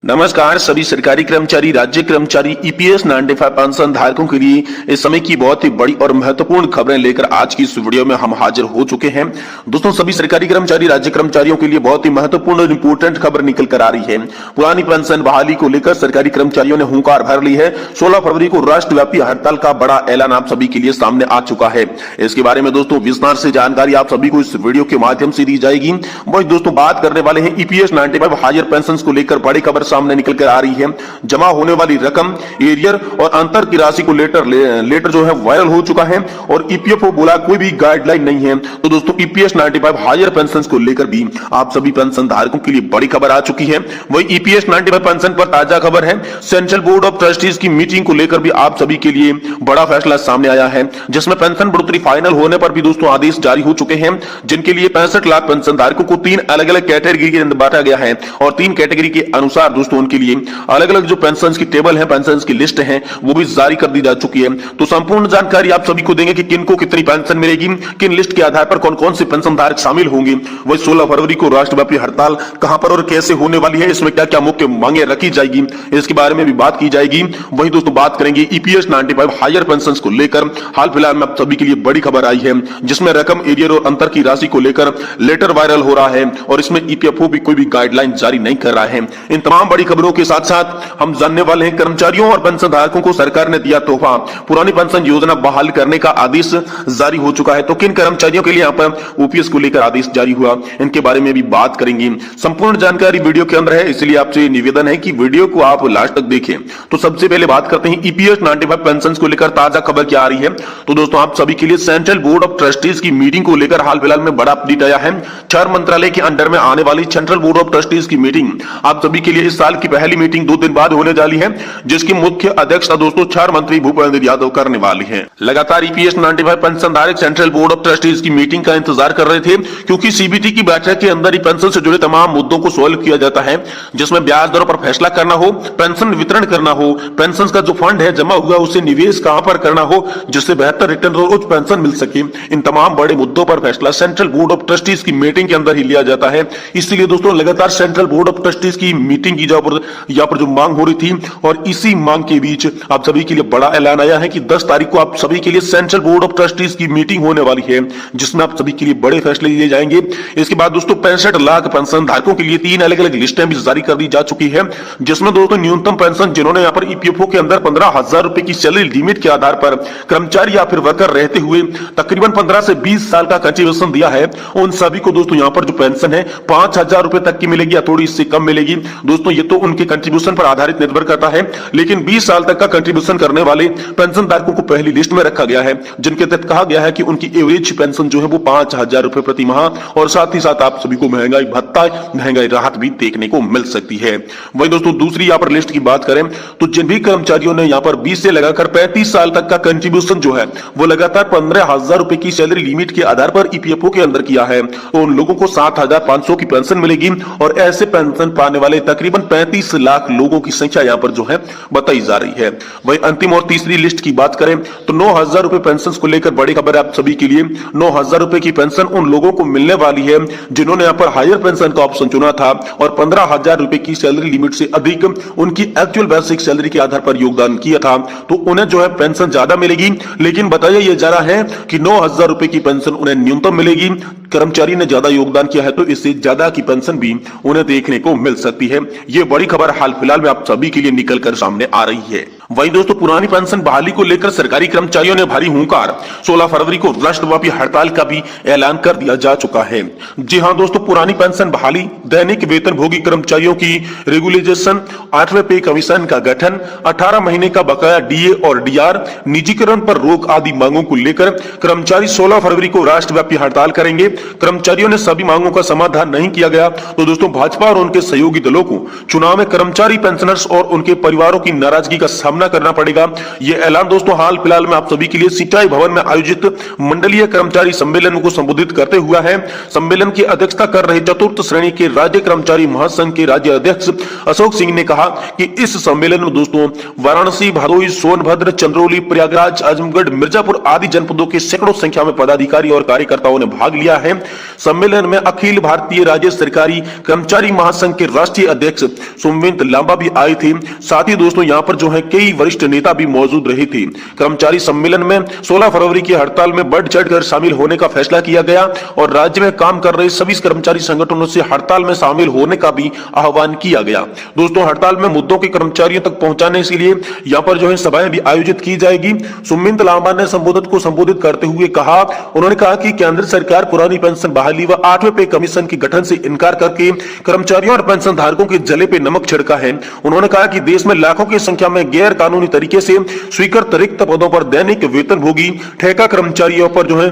नमस्कार सभी सरकारी कर्मचारी, राज्य कर्मचारी, ईपीएस 95 पेंशन धारकों के लिए इस समय की बहुत ही बड़ी और महत्वपूर्ण खबरें लेकर आज की इस वीडियो में हम हाजिर हो चुके हैं। दोस्तों सभी सरकारी कर्मचारी, राज्य कर्मचारियों के लिए बहुत ही महत्वपूर्ण और इंपोर्टेंट खबर निकल कर आ रही है। पुरानी पेंशन बहाली को लेकर सरकारी कर्मचारियों ने हुंकार भर ली है। 16 फरवरी को राष्ट्रव्यापी हड़ताल का बड़ा ऐलान आप सभी के लिए सामने आ चुका है। इसके बारे में दोस्तों विस्तार से जानकारी आप सभी को इस वीडियो के माध्यम से दी जाएगी। वही दोस्तों बात करने वाले हैं ईपीएस 95 हायर पेंशन को लेकर बड़ी खबर सामने निकल कर आ रही है। जमा होने वाली रकम, एरियर और अंतर की राशि को लेटर जो है वायरल हो चुका है और ईपीएफओ बोला कोई भी गाइडलाइन नहीं है। तो दोस्तों ईपीएस 95 हायर पेंशन को लेकर भी आप सभी पेंशन धारकों के लिए बड़ी खबर आ चुकी है। वही ईपीएस 95 पेंशन पर ताजा खबर है। सेंट्रल बोर्ड ऑफ ट्रस्टीज की मीटिंग को लेकर भी आप सभी के लिए बड़ा फैसला सामने आया है, जिसमें पेंशन बढ़ोतरी फाइनल होने पर भी दोस्तों आदेश जारी हो चुके हैं, जिनके लिए 65 लाख पेंशन धारकों को 3 अलग अलग कैटेगरी के अंदर बांटा गया है और 3 कैटेगरी के अनुसार दोस्तों उनके लिए अलग अलग जो पेंशन की टेबल है, पेंशन की लिस्ट है, वो भी जारी कर दी जा चुकी है। तो संपूर्ण जानकारी आप सभी को देंगे कि किनको कितनी पेंशन मिलेगी, किन लिस्ट के आधार पर कौन कौन से पेंशन धारक शामिल होंगे। वही 16 फरवरी को राष्ट्रव्यापी हड़ताल कहां पर और कैसे होने वाली है, इसमें क्या क्या मुख्य मांगे रखी जाएगी, इसके बारे में भी बात की जाएगी। वही दोस्तों बात करेंगे ईपीएस 95 हायर पेंशन को लेकर हाल फिलहाल में आप सभी के लिए बड़ी खबर आई है, जिसमें रकम, एरियर और अंतर की राशि को लेकर लेटर वायरल हो रहा है और इसमें ईपीएफओ भी कोई भी गाइडलाइन जारी नहीं कर रहा है। इन तमाम बड़ी खबरों के साथ साथ हम जानने वाले हैं कर्मचारियों और पेंशन धारकों को सरकार ने दिया तोहफा, पुरानी पेंशन योजना बहाल करने का आदेश जारी हो चुका है। तो किन कर्मचारियों के लिए यहाँ पर ओपीएस को लेकर आदेश जारी हुआ, इनके बारे में भी बात करेंगे। संपूर्ण जानकारी वीडियो के अंदर है, इसलिए आपसे निवेदन है कि वीडियो को आप लास्ट तक देखें। तो सबसे पहले बात करते हैं ईपीएस 95 पेंशन को लेकर ताजा खबर क्या आ रही है। तो दोस्तों आप सभी के लिए सेंट्रल बोर्ड ऑफ ट्रस्टीज की मीटिंग को लेकर हाल फिलहाल में बड़ा अपडेट आया है। 4 मंत्रालय के अंडर में आने वाली सेंट्रल बोर्ड ऑफ ट्रस्टीज की मीटिंग आप सभी के लिए इस साल की पहली मीटिंग 2 दिन बाद होने वाली है, जिसकी मुख्य अध्यक्षता दोस्तों 4 मंत्री भूपेंद्र यादव करने वाले हैं। लगातार ईपीएस 95 पेंशन धारक सेंट्रल बोर्ड ऑफ ट्रस्टीज की मीटिंग का इंतजार कर रहे थे, क्योंकि सीबीटी की बैठक के अंदर ही पेंशन से जुड़े तमाम मुद्दों को सॉल्व किया जाता है, जिसमें ब्याज दरों पर फैसला करना हो, पेंशन वितरण करना हो, पेंशन का जो फंड है जमा हुआ उसे निवेश कहां पर करना हो जिससे बेहतर रिटर्न और उच्च पेंशन मिल सके। इन तमाम बड़े मुद्दों पर फैसला सेंट्रल बोर्ड ऑफ ट्रस्टीज की मीटिंग के अंदर ही लिया जाता है। इसलिए दोस्तों लगातार सेंट्रल बोर्ड ऑफ ट्रस्टीज की मीटिंग की यहाँ पर जो मांग हो रही थी और इसी मांग के बीच आप सभी के लिए बड़ा ऐलान आया है कि 10 तारीख को आप सभी के लिए सेंट्रल बोर्ड ऑफ ट्रस्टीज की मीटिंग होने वाली है, जिसमें आप सभी के लिए बड़े फैसले लिए जाएंगे। इसके बाद दोस्तों 65 लाख पेंशन धारकों के लिए 3 अलग अलग लिस्टें भी जारी कर दी जा चुकी है, जिसमें दोस्तों न्यूनतम पेंशन जिन्होंने यहाँ पर ईपीएफओ के अंदर 15,000 रुपए की सैलरी लिमिट के आधार पर कर्मचारी या फिर वर्कर रहते हुए तकरीबन 15 से 20 साल का कंट्रीब्यूशन दिया है, उन सभी को दोस्तों यहाँ पर जो पेंशन है 5,000 रुपए तक की मिलेगी या थोड़ी इससे कम मिलेगी। दोस्तों ये तो उनके कंट्रीब्यूशन पर आधारित निर्भर करता है, लेकिन 20 साल तक का कंट्रीब्यूशन करने वाले पेंशन धारकों को पहली लिस्ट में रखा गया है, जिनके तहत कहा गया है कि उनकी एवरेज पेंशन जो है वो 5,000 रुपए प्रति माह और साथ ही साथ आप सभी को महंगाई भत्ता, महंगाई राहत भी देखने को मिल सकती है। वही दोस्तों दूसरी यहाँ पर लिस्ट की बात करें तो जिन भी कर्मचारियों ने यहाँ पर 20 से लगाकर 35 साल तक का कंट्रीब्यूशन जो है वो लगातार 15,000 रुपए की सैलरी लिमिट के आधार पर ईपीएफओ के अंदर किया है, तो उन लोगों को 7,500 की पेंशन मिलेगी और ऐसे पेंशन पाने वाले तकरीबन 35 लाख लोगों की संख्या यहाँ पर जो है बताई जा रही है। वही अंतिम और तीसरी लिस्ट की बात करें तो 9,000 रुपए पेंशन को लेकर बड़ी खबर है आप सभी के लिए। 9,000 रुपए की पेंशन उन लोगों को मिलने वाली है जिन्होंने यहाँ पर हायर पेंशन का ऑप्शन चुना था और 15,000 रुपए की सैलरी लिमिट से अधिक उनकी एक्चुअल बेसिक सैलरी के आधार पर योगदान किया था, तो उन्हें जो है पेंशन ज्यादा मिलेगी। लेकिन बताया यह जा रहा है कि 9,000 रुपए की पेंशन उन्हें न्यूनतम मिलेगी। कर्मचारी ने ज्यादा योगदान किया है तो इससे ज्यादा की पेंशन भी उन्हें देखने को मिल सकती है। यह बड़ी खबर हाल फिलहाल में आप सभी के लिए निकलकर सामने आ रही है। वहीं दोस्तों पुरानी पेंशन बहाली को लेकर सरकारी कर्मचारियों ने भारी हुंकार, 16 फरवरी को राष्ट्रव्यापी हड़ताल का भी ऐलान कर दिया जा चुका है। जी हां दोस्तों, पुरानी पेंशन बहाली, दैनिक वेतन भोगी कर्मचारियों की रेगुलेशन, 8वें पे कमीशन का गठन, 18 महीने का बकाया डीए और डीआर, निजीकरण पर रोक आदि मांगों को लेकर कर्मचारी 16 फरवरी को राष्ट्रव्यापी हड़ताल करेंगे। कर्मचारियों ने सभी मांगों का समाधान नहीं किया गया तो दोस्तों भाजपा और उनके सहयोगी दलों को चुनाव में कर्मचारी पेंशनर्स और उनके परिवारों की नाराजगी का सामना सामना करना पड़ेगा। ये ऐलान दोस्तों हाल फिलहाल में आप सभी के लिए सिंचाई भवन में आयोजित मंडलीय कर्मचारी सम्मेलन को संबोधित करते हुआ है। सम्मेलन की अध्यक्षता कर रहे चतुर्थ श्रेणी के राज्य कर्मचारी महासंघ के राज्य अध्यक्ष अशोक सिंह ने कहा कि इस सम्मेलन में दोस्तों वाराणसी, भदोही, सोनभद्र, चंद्रौली, प्रयागराज, आजमगढ़, मिर्जापुर आदि जनपदों के सैकड़ों संख्या में पदाधिकारी और कार्यकर्ताओं ने भाग लिया है। सम्मेलन में अखिल भारतीय राज्य सरकारी कर्मचारी महासंघ के राष्ट्रीय अध्यक्ष सुमित लांबा भी आए थे। साथ ही दोस्तों यहाँ पर जो है कई वरिष्ठ नेता भी मौजूद रहे थे। कर्मचारी सम्मेलन में 16 फरवरी की हड़ताल में बढ़ चढ़कर शामिल होने का फैसला किया गया और राज्य में काम कर रहे सभी कर्मचारी संगठनों से हड़ताल में शामिल होने का भी आह्वान किया गया। दोस्तों हड़ताल में मुद्दों के कर्मचारियों तक पहुंचाने के लिए यहाँ पर जो है सभाएं भी आयोजित की जाएगी। सुमित लांबा ने संबोधित करते हुए कहा, उन्होंने कहा कि केंद्र सरकार पुरानी पेंशन बहाली व 8वें पे कमीशन के गठन से इनकार करके कर्मचारियों और पेंशन धारकों के जले पे नमक छिड़का है। उन्होंने कहा कि देश में लाखों की संख्या में गैर कानूनी तरीके से स्वीकृत रिक्त पदों पर दैनिक वेतनभोगी ठेका कर्मचारियों पर जो है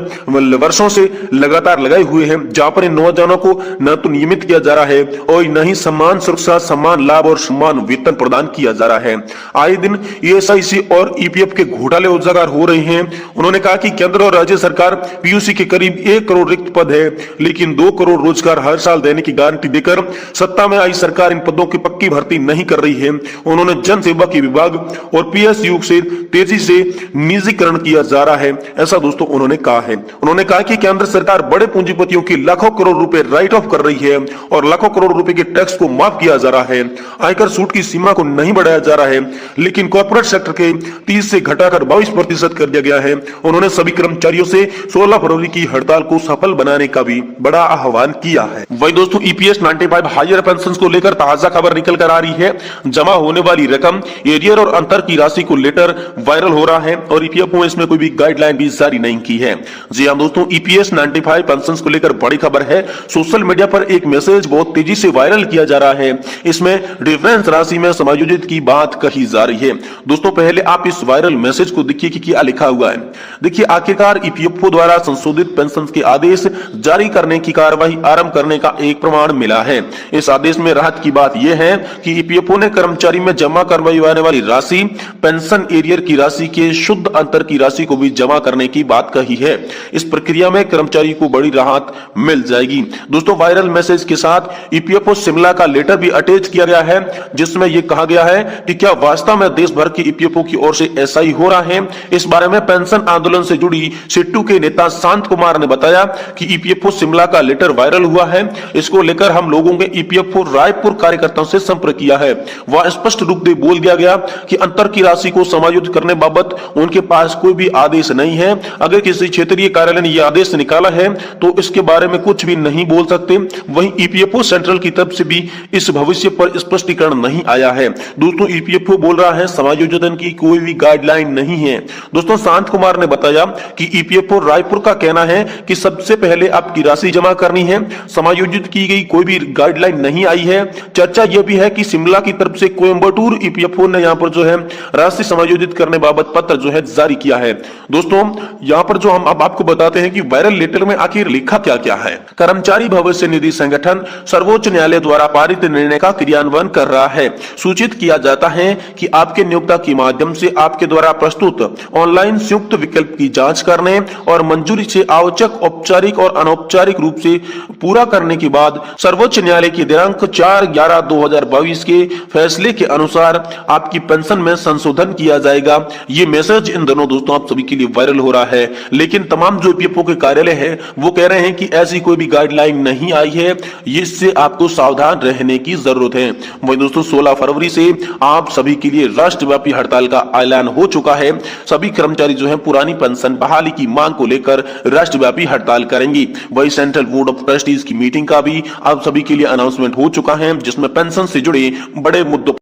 वर्षों से लगातार लगाए हुए हैं, जहां पर इन नौजवानों को न तो नियमित किया जा रहा है और न ही समान सुरक्षा, समान लाभ और समान वेतन प्रदान किया जा रहा है। आए दिन ईएसआईसी और ईपीएफ के घोटाले उजागर हो रहे हैं। उन्होंने कहा कि केंद्र और राज्य सरकार पीयूसी के करीब 1 करोड़ रिक्त पद है, लेकिन 2 करोड़ रोजगार हर साल देने की गारंटी देकर सत्ता में आई सरकार इन पदों की पक्की भर्ती नहीं कर रही है। उन्होंने जन सेवा के विभाग और पीएसयू से तेजी से निजीकरण किया जा रहा है, ऐसा दोस्तों उन्होंने कहा है। उन्होंने कहा कि केंद्र सरकार बड़े पूंजीपतियों की लाखों करोड़ रुपए राइट ऑफ कर रही है और लाखों करोड़ रुपए के टैक्स को माफ किया जा रहा है। आयकर छूट की सीमा को नहीं बढ़ाया जा रहा है, लेकिन कॉर्पोरेट सेक्टर के 30 से घटाकर 22% कर दिया गया है। उन्होंने सभी कर्मचारियों से 16 फरवरी की हड़ताल को सफल बनाने का भी बड़ा आह्वान किया है। वही दोस्तों ईपीएस 95 हायर पेंशन को लेकर ताजा खबर निकल कर आ रही है। जमा होने वाली रकम, एरियर और अंतर की राशि को लेकर वायरल हो रहा है और ईपीएफओ इसमें कोई भी गाइडलाइन भी जारी नहीं की है। जी हां दोस्तों, ईपीएस 95 पेंशन को लेकर बड़ी खबर है। सोशल मीडिया पर एक मैसेज बहुत तेजी से वायरल किया जा रहा है। इसमें डिफरेंस राशि में समायोजित की बात कही जा रही है। दोस्तों पहले आप इस वायरल मैसेज को देखिए कि क्या लिखा हुआ है। देखिए, आखिरकार ईपीएफओ द्वारा संशोधित पेंशन के आदेश जारी करने की कार्यवाही आरंभ करने का एक प्रमाण मिला है। इस आदेश में राहत की बात यह है कि ईपीएफओ ने कर्मचारी में जमा करवाई जाने वाली राशि, पेंशन एरियर की राशि के शुद्ध अंतर की राशि को भी जमा करने की बात कही है। इस प्रक्रिया में कर्मचारी को बड़ी राहत मिल जाएगी। दोस्तों वायरल मैसेज के साथ ईपीएफओ शिमला का लेटर भी अटैच किया गया है, जिसमें यह कहा गया है कि क्या वास्तव में देश भर के ईपीएफओ की ओर से ऐसा ही हो रहा है। इस बारे में पेंशन आंदोलन से जुड़ी सिट्टू के नेता शांत कुमार ने बताया कि ईपीएफओ शिमला का लेटर वायरल हुआ है। इसको लेकर हम लोगों के ईपीएफओ रायपुर कार्यकर्ताओं से संपर्क किया है। वह स्पष्ट रूप से बोल दिया गया कि अंतर की राशि को समायोजित करने बाबत उनके पास कोई भी आदेश नहीं है। अगर किसी क्षेत्रीय कार्यालय ने यह आदेश निकाला है तो इसके बारे में कुछ भी नहीं बोल सकते। वहीं ईपीएफओ सेंट्रल की तरफ से भी इस भविष्य पर स्पष्टीकरण नहीं आया है। दोस्तों ईपीएफओ बोल रहा है समायोजन की कोई भी गाइडलाइन नहीं है। दोस्तों शांत कुमार ने बताया कि ईपीएफओ रायपुर का कहना है कि सबसे पहले आपकी राशि जमा करनी है, समायोजित की गई कोई भी गाइडलाइन नहीं आई है। चर्चा यह भी है कि शिमला की तरफ से कोयम्बटूर ईपीएफओ ने यहाँ पर जो है राशि समायोजित करने बाबत पत्र जो है जारी किया है। दोस्तों यहाँ पर जो हम अब आपको बताते हैं कि वायरल लेटर में आखिर लिखा क्या क्या है। कर्मचारी भविष्य निधि संगठन सर्वोच्च न्यायालय द्वारा पारित निर्णय का क्रियान्वयन कर रहा है। सूचित किया जाता है कि आपके नियोक्ता के माध्यम से आपके द्वारा प्रस्तुत ऑनलाइन संयुक्त विकल्प की जांच करने और मंजूरी से आवश्यक औपचारिक और अनौपचारिक रूप से पूरा करने के बाद सर्वोच्च न्यायालय के दिनांक 4/11/2022 के फैसले के अनुसार आपकी पेंशन में संशोधन किया जाएगा। ये मैसेज इन दोनों दोस्तों आप सभी के लिए वायरल हो रहा है, लेकिन तमाम जो ईपीएफओ के कार्यालय है वो कह रहे हैं कि ऐसी कोई भी गाइडलाइन नहीं आई है। इससे आपको सावधान रहने की जरूरत है। वही दोस्तों 16 फरवरी से आप सभी के लिए राष्ट्रव्यापी हड़ताल का ऐलान हो चुका है। सभी कर्मचारी जो है पुरानी पेंशन बहाली की मांग को लेकर राष्ट्रव्यापी हड़ताल करेंगी। वही सेंट्रल बोर्ड ऑफ ट्रस्टीज की मीटिंग का भी आप सभी के लिए अनाउंसमेंट हो चुका है, जिसमें पेंशन से जुड़े बड़े मुद्दों